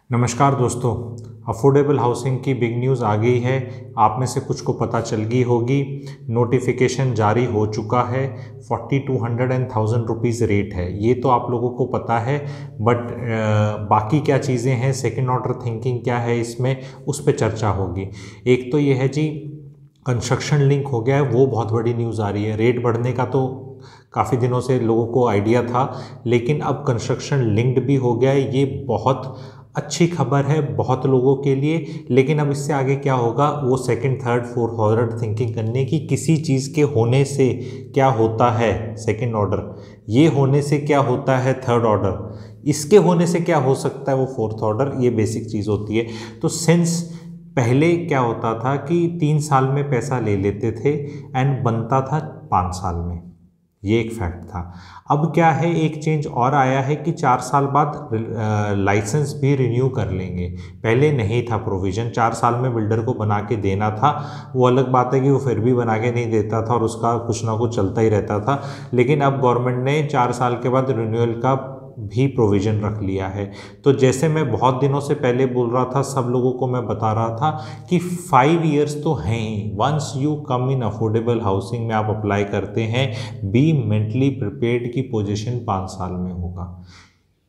नमस्कार दोस्तों। Affordable housing की बिग न्यूज़ आ गई है। आप में से कुछ को पता चल गई होगी। नोटिफिकेशन जारी हो चुका है। 4200 एंड 1000 रुपीज़ रेट है, ये तो आप लोगों को पता है। बट बाकी क्या चीज़ें हैं, सेकंड ऑर्डर थिंकिंग क्या है इसमें, उस पर चर्चा होगी। एक तो ये है जी, कंस्ट्रक्शन लिंक हो गया है, वो बहुत बड़ी न्यूज़ आ रही है। रेट बढ़ने का तो काफ़ी दिनों से लोगों को आइडिया था, लेकिन अब कंस्ट्रक्शन लिंक्ड भी हो गया है। ये बहुत अच्छी खबर है बहुत लोगों के लिए। लेकिन अब इससे आगे क्या होगा, वो second third fourth order thinking करने की, किसी चीज़ के होने से क्या होता है सेकंड ऑर्डर, ये होने से क्या होता है थर्ड ऑर्डर, इसके होने से क्या हो सकता है वो फोर्थ ऑर्डर, ये बेसिक चीज़ होती है। तो सिंस पहले क्या होता था कि 3 साल में पैसा ले लेते थे एंड बनता था 5 साल में, ये एक फैक्ट था। अब क्या है, एक चेंज और आया है कि 4 साल बाद लाइसेंस भी रिन्यू कर लेंगे। पहले नहीं था प्रोविज़न, 4 साल में बिल्डर को बना के देना था। वो अलग बात है कि वो फिर भी बना के नहीं देता था और उसका कुछ ना कुछ चलता ही रहता था। लेकिन अब गवर्नमेंट ने 4 साल के बाद रिन्यूअल का भी प्रोविज़न रख लिया है। तो जैसे मैं बहुत दिनों से पहले बोल रहा था, सब लोगों को मैं बता रहा था कि 5 इयर्स तो हैं ही। Once you come in affordable housing में आप अप्लाई करते हैं, बी मेंटली प्रिपेयर्ड की पोजीशन 5 साल में होगा।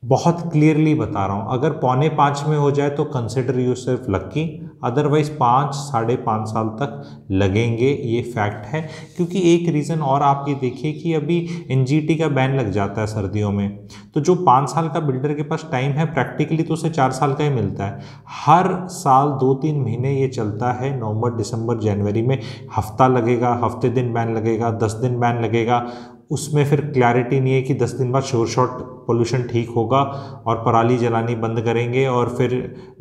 बहुत क्लियरली बता रहा हूँ, अगर 4.25 में हो जाए तो कंसिडर यू सिर्फ लक्की, अदरवाइज 5 साढ़े 5 साल तक लगेंगे, ये फैक्ट है। क्योंकि एक रीज़न और आप ये देखिए कि अभी एनजीटी का बैन लग जाता है सर्दियों में, तो जो 5 साल का बिल्डर के पास टाइम है, प्रैक्टिकली तो उसे 4 साल का ही मिलता है। हर साल 2-3 महीने ये चलता है, नवंबर दिसंबर जनवरी में हफ्ता लगेगा, हफ्ते दिन बैन लगेगा, 10 दिन बैन लगेगा। उसमें फिर क्लैरिटी नहीं है कि 10 दिन बाद श्योर शॉट पोल्यूशन ठीक होगा और पराली जलानी बंद करेंगे और फिर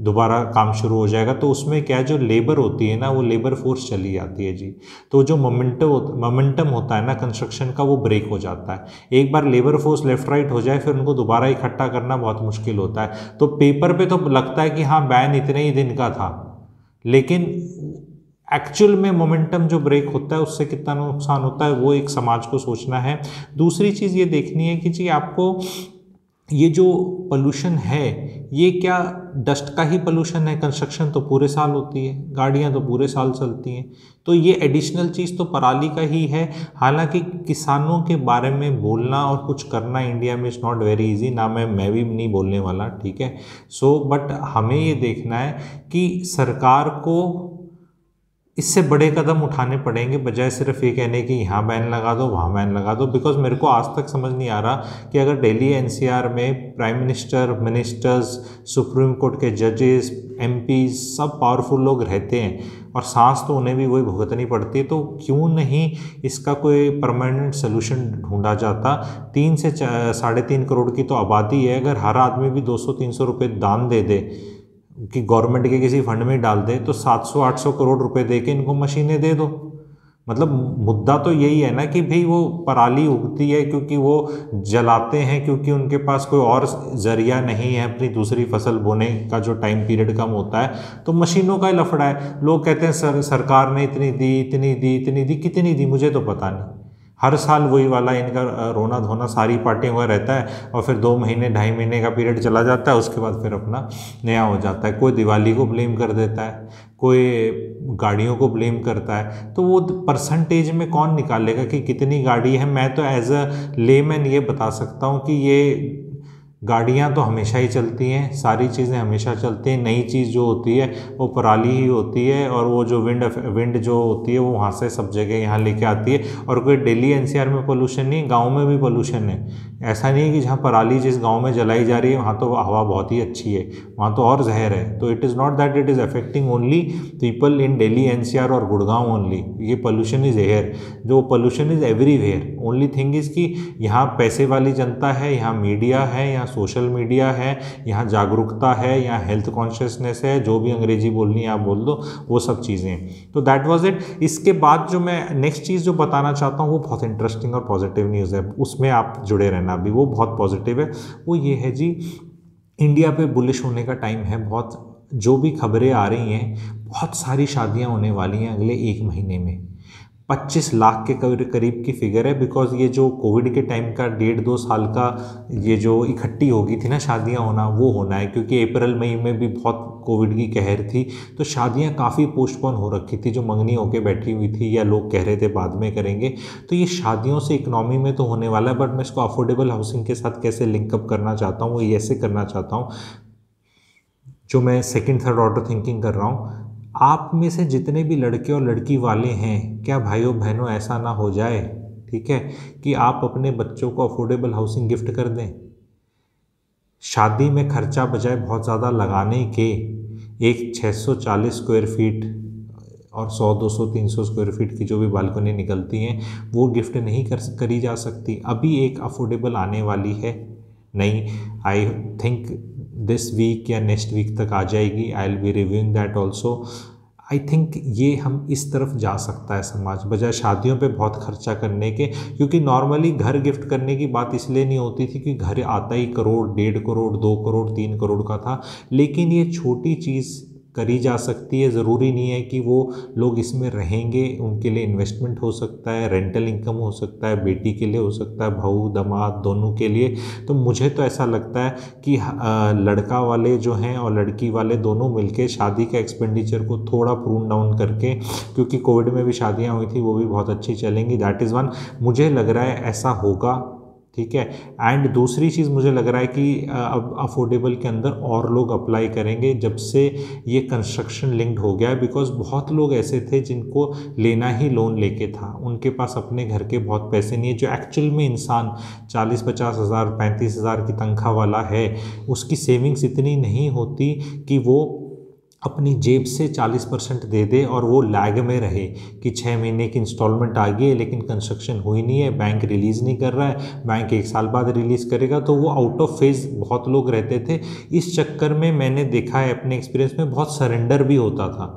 दोबारा काम शुरू हो जाएगा। तो उसमें क्या, जो लेबर होती है ना, वो लेबर फोर्स चली जाती है जी। तो जो मोमेंटम होता है ना कंस्ट्रक्शन का, वो ब्रेक हो जाता है। एक बार लेबर फोर्स लेफ्ट राइट हो जाए, फिर उनको दोबारा इकट्ठा करना बहुत मुश्किल होता है। तो पेपर पे तो लगता है कि हाँ बैन इतने ही दिन का था, लेकिन एक्चुअल में मोमेंटम जो ब्रेक होता है उससे कितना नुकसान होता है, वो एक समाज को सोचना है। दूसरी चीज़ ये देखनी है कि जी आपको ये जो पोल्यूशन है, ये क्या डस्ट का ही पोल्यूशन है? कंस्ट्रक्शन तो पूरे साल होती है, गाड़ियां तो पूरे साल चलती हैं, तो ये एडिशनल चीज़ तो पराली का ही है। हालांकि किसानों के बारे में बोलना और कुछ करना इंडिया में इज़ नॉट वेरी इजी, ना मैं भी नहीं बोलने वाला, ठीक है। बट हमें ये देखना है कि सरकार को इससे बड़े कदम उठाने पड़ेंगे, बजाय सिर्फ ये कहने कि यहाँ बैन लगा दो वहाँ बैन लगा दो। बिकॉज मेरे को आज तक समझ नहीं आ रहा कि अगर दिल्ली एनसीआर में prime minister, ministers, supreme court के जजेस, एमपी सब पावरफुल लोग रहते हैं और सांस तो उन्हें भी वही भुगतनी पड़ती है, तो क्यों नहीं इसका कोई परमानेंट सोल्यूशन ढूंढा जाता। 3 से 3.5 करोड़ की तो आबादी है, अगर हर आदमी भी 200-300 रुपये दान दे दे कि गवर्नमेंट के किसी फंड में डाल दे, तो 700-800 करोड़ रुपए दे के इनको मशीनें दे दो। मतलब मुद्दा तो यही है ना कि भाई वो पराली उगती है क्योंकि वो जलाते हैं, क्योंकि उनके पास कोई और जरिया नहीं है अपनी दूसरी फसल बोने का, जो टाइम पीरियड कम होता है, तो मशीनों का ही लफड़ा है। लोग कहते हैं सरकार ने इतनी दी इतनी दी इतनी दी, कितनी दी मुझे तो पता नहीं। हर साल वही वाला इनका रोना धोना सारी पार्टियों का रहता है और फिर 2 महीने 2.5 महीने का पीरियड चला जाता है, उसके बाद फिर अपना नया हो जाता है। कोई दिवाली को ब्लेम कर देता है, कोई गाड़ियों को ब्लेम करता है, तो वो परसेंटेज में कौन निकालेगा कि कितनी गाड़ी है। मैं तो एज अ लेमैन ये बता सकता हूँ कि ये गाड़ियाँ तो हमेशा ही चलती हैं, सारी चीज़ें हमेशा चलती हैं। नई चीज़ जो होती है वो पराली ही होती है, और वो जो विंड जो होती है वो वहाँ से सब जगह यहाँ लेके आती है। और कोई दिल्ली एनसीआर में पोल्यूशन नहीं, गांव में भी पोल्यूशन है। ऐसा नहीं है कि जहाँ पराली जिस गांव में जलाई जा रही है वहाँ तो हवा बहुत ही अच्छी है, वहाँ तो और जहर है। तो it is not that it is affecting only people in Delhi NCR और गुड़गांव ओनली। ये पोल्यूशन इज़ एयर, जो pollution is everywhere. Only thing is कि यहाँ पैसे वाली जनता है, यहाँ मीडिया है, यहाँ सोशल मीडिया है, यहाँ जागरूकता है, यहाँ हेल्थ कॉन्शियसनेस है, जो भी अंग्रेजी बोलनी है आप बोल दो, वो सब चीज़ें हैं। तो दैट वाज इट। इसके बाद जो मैं नेक्स्ट चीज़ जो बताना चाहता हूँ वो बहुत इंटरेस्टिंग और पॉजिटिव न्यूज़ है, उसमें आप जुड़े रहना भी, वो बहुत पॉजिटिव है। वो ये है जी, इंडिया पे बुलिश होने का टाइम है बहुत। जो भी खबरें आ रही हैं, बहुत सारी शादियाँ होने वाली हैं अगले 1 महीने में। 25 लाख के करीब की फिगर है। बिकॉज ये जो कोविड के टाइम का 1.5-2 साल का ये जो इकट्ठी हो गई थी ना शादियां होना, वो होना है, क्योंकि अप्रैल मई में भी बहुत कोविड की कहर थी, तो शादियां काफ़ी पोस्टपोन हो रखी थी, जो मंगनी होके बैठी हुई थी या लोग कह रहे थे बाद में करेंगे। तो ये शादियों से इकोनॉमी में तो होने वाला है, बट मैं इसको अफोर्डेबल हाउसिंग के साथ कैसे लिंकअप करना चाहता हूँ, वो ऐसे करना चाहता हूँ, जो मैं सेकंड थर्ड ऑर्डर थिंकिंग कर रहा हूँ। आप में से जितने भी लड़के और लड़की वाले हैं, क्या भाइयों बहनों ऐसा ना हो जाए, ठीक है, कि आप अपने बच्चों को अफोर्डेबल हाउसिंग गिफ्ट कर दें। शादी में खर्चा बजाय बहुत ज़्यादा लगाने के, एक 640 स्क्वायर फीट और 100, 200, 300 स्क्वायर फीट की जो भी बालकनी निकलती हैं, वो गिफ्ट नहीं करी जा सकती। अभी एक अफोर्डेबल आने वाली है नहीं, आई थिंक दिस वीक या नेक्स्ट वीक तक आ जाएगी। I will be reviewing that also. I think ये हम इस तरफ जा सकता है समाज, बजाय शादियों पे बहुत खर्चा करने के। क्योंकि नॉर्मली घर गिफ्ट करने की बात इसलिए नहीं होती थी कि घर आता ही करोड़, 1.5 करोड़, 2 करोड़, 3 करोड़ का था, लेकिन ये छोटी चीज़ करी जा सकती है। ज़रूरी नहीं है कि वो लोग इसमें रहेंगे, उनके लिए इन्वेस्टमेंट हो सकता है, रेंटल इनकम हो सकता है, बेटी के लिए हो सकता है, बहू दामाद दोनों के लिए। तो मुझे तो ऐसा लगता है कि लड़का वाले जो हैं और लड़की वाले दोनों मिलके शादी का एक्सपेंडिचर को थोड़ा प्रून डाउन करके, क्योंकि कोविड में भी शादियां हुई थी, वो भी बहुत अच्छी चलेंगी, दैट इज़ वन, मुझे लग रहा है ऐसा होगा, ठीक है। एंड दूसरी चीज़ मुझे लग रहा है कि अब अफोर्डेबल के अंदर और लोग अप्लाई करेंगे जब से ये कंस्ट्रक्शन लिंक्ड हो गया है। बिकॉज बहुत लोग ऐसे थे जिनको लेना ही लोन लेके था, उनके पास अपने घर के बहुत पैसे नहीं है। जो एक्चुअल में इंसान 40-50 हज़ार 35 हज़ार की तनख्वाह वाला है, उसकी सेविंग्स इतनी नहीं होती कि वो अपनी जेब से 40% दे दे और वो लैग में रहे कि 6 महीने की इंस्टॉलमेंट आ गई है लेकिन कंस्ट्रक्शन हुई नहीं है, बैंक रिलीज़ नहीं कर रहा है, बैंक 1 साल बाद रिलीज़ करेगा, तो वो आउट ऑफ फेज बहुत लोग रहते थे। इस चक्कर में मैंने देखा है अपने एक्सपीरियंस में, बहुत सरेंडर भी होता था,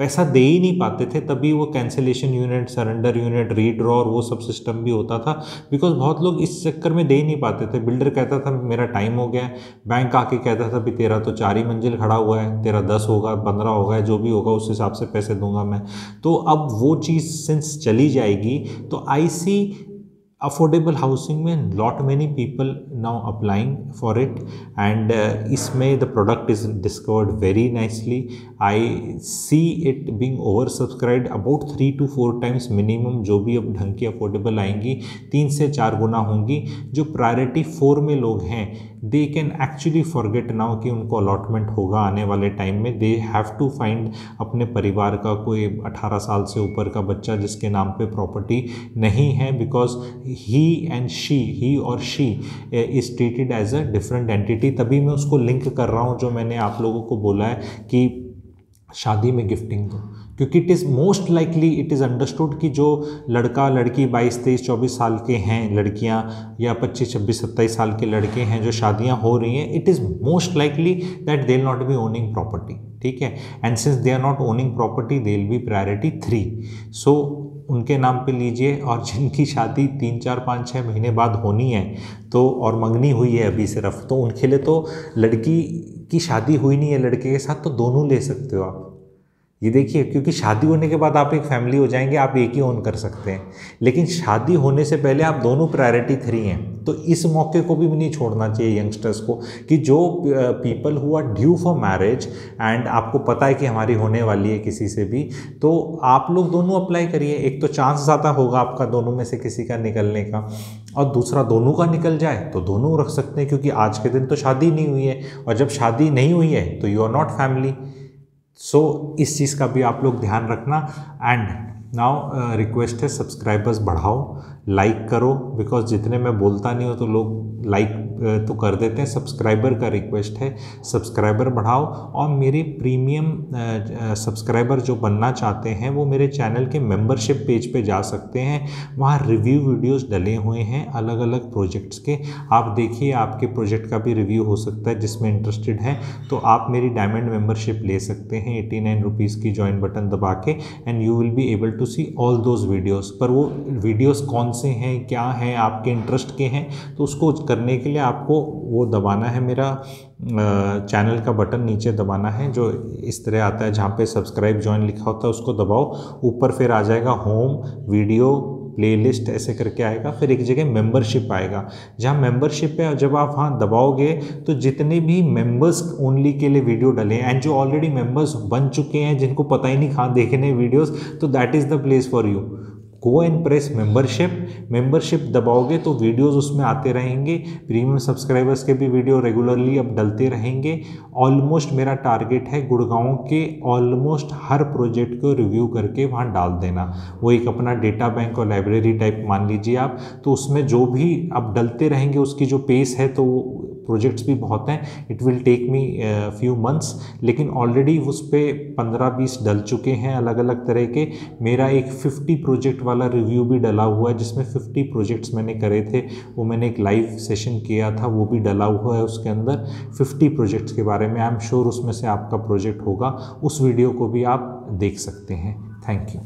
पैसा दे ही नहीं पाते थे, तभी वो cancellation unit, surrender unit, redraw और वो सब सिस्टम भी होता था। बिकॉज बहुत लोग इस चक्कर में दे ही नहीं पाते थे। बिल्डर कहता था मेरा टाइम हो गया है, बैंक आके कहता था भी तेरा तो 4 ही मंजिल खड़ा हुआ है, तेरा 10 होगा, 15 होगा, जो भी होगा उस हिसाब से पैसे दूंगा मैं। तो अब वो चीज़ सिंस चली जाएगी, तो आई सी अफोर्डेबल हाउसिंग में lot many people now applying for it, and इसमें the product is discovered very nicely. I see it being oversubscribed about 3 to 4 times minimum. जो भी अब ढंग की अफोर्डेबल आएंगी 3 से 4 गुना होंगी। जो प्रायोरिटी 4 में लोग हैं, they can actually forget now कि उनको अलॉटमेंट होगा आने वाले टाइम में। दे हैव टू फाइंड अपने परिवार का कोई 18 साल से ऊपर का बच्चा जिसके नाम पे प्रॉपर्टी नहीं है, बिकॉज ही और she is treated as a different entity. तभी मैं उसको लिंक कर रहा हूँ जो मैंने आप लोगों को बोला है कि शादी में गिफ्टिंग दो, क्योंकि it is most likely, it is understood कि जो लड़का लड़की 22, 23, 24 साल के हैं, लड़कियां या 25, 26, 27 साल के लड़के हैं जो शादियां हो रही हैं, it is most likely that they will not be owning property, ठीक है। And since they are not owning property, they will be priority 3। So उनके नाम पे लीजिए। और जिनकी शादी 3, 4, 5, 6 महीने बाद होनी है तो, और मंगनी हुई है अभी सिर्फ, तो उनके लिए तो लड़की की शादी हुई नहीं है लड़के के साथ, तो दोनों ले सकते हो आप। ये देखिए, क्योंकि शादी होने के बाद आप एक फैमिली हो जाएंगे, आप एक ही ओन कर सकते हैं, लेकिन शादी होने से पहले आप दोनों प्रायोरिटी 3 हैं। तो इस मौके को भी नहीं छोड़ना चाहिए यंगस्टर्स को, कि जो people who are due for marriage and आपको पता है कि हमारी होने वाली है किसी से भी, तो आप लोग दोनों अप्लाई करिए। एक तो चांस ज़्यादा होगा आपका दोनों में से किसी का निकलने का, और दूसरा दोनों का निकल जाए तो दोनों रख सकते हैं, क्योंकि आज के दिन तो शादी नहीं हुई है, और जब शादी नहीं हुई है तो यू आर नॉट फैमिली। सो इस चीज़ का भी आप लोग ध्यान रखना। एंड नाउ रिक्वेस्ट है, सब्सक्राइबर्स बढ़ाओ, लाइक करो, बिकॉज जितने मैं बोलता नहीं हूँ तो लोग लाइक तो कर देते हैं। सब्सक्राइबर का रिक्वेस्ट है, सब्सक्राइबर बढ़ाओ। और मेरे प्रीमियम सब्सक्राइबर जो बनना चाहते हैं वो मेरे चैनल के मेंबरशिप पेज पे जा सकते हैं, वहाँ रिव्यू वीडियोस डले हुए हैं अलग अलग प्रोजेक्ट्स के। आप देखिए, आपके प्रोजेक्ट का भी रिव्यू हो सकता है, जिसमें इंटरेस्टेड हैं तो आप मेरी डायमंड मेंबरशिप ले सकते हैं 89 रुपीज़ की, ज्वाइन बटन दबा के, and you will be able to see all those videos. पर वो वीडियोज़ कौन से हैं, क्या हैं, आपके इंटरेस्ट के हैं, तो उसको करने के लिए आपको वो दबाना है, मेरा चैनल का बटन नीचे दबाना है जो इस तरह आता है, जहाँ पे सब्सक्राइब जॉइन लिखा होता है उसको दबाओ। ऊपर फिर आ जाएगा होम, वीडियो, प्लेलिस्ट ऐसे करके आएगा। फिर एक जगह मेंबरशिप आएगा, जहाँ मेंबरशिप है जब आप वहाँ दबाओगे तो जितने भी मेंबर्स ओनली के लिए वीडियो डले हैं एंड जो ऑलरेडी मेंबर्स बन चुके हैं जिनको पता ही नहीं कहाँ देखने वीडियोस, तो that is the place for you. Go and press membership दबाओगे तो वीडियोस उसमें आते रहेंगे। प्रीमियम सब्सक्राइबर्स के भी वीडियो रेगुलरली अब डलते रहेंगे। ऑलमोस्ट मेरा टारगेट है गुड़गांव के ऑलमोस्ट हर प्रोजेक्ट को रिव्यू करके वहाँ डाल देना। वो एक अपना डेटा बैंक और लाइब्रेरी टाइप मान लीजिए आप, तो उसमें जो भी अब डलते रहेंगे उसकी जो पेस है, तो प्रोजेक्ट्स भी बहुत हैं, it will take me few months, लेकिन ऑलरेडी उस पर 15-20 डल चुके हैं अलग अलग तरह के। मेरा एक 50 प्रोजेक्ट वाला रिव्यू भी डला हुआ है जिसमें 50 प्रोजेक्ट्स मैंने करे थे, वो मैंने एक लाइव सेशन किया था, वो भी डला हुआ है उसके अंदर 50 प्रोजेक्ट्स के बारे में। आई एम श्योर उसमें से आपका प्रोजेक्ट होगा, उस वीडियो को भी आप देख सकते हैं। Thank you.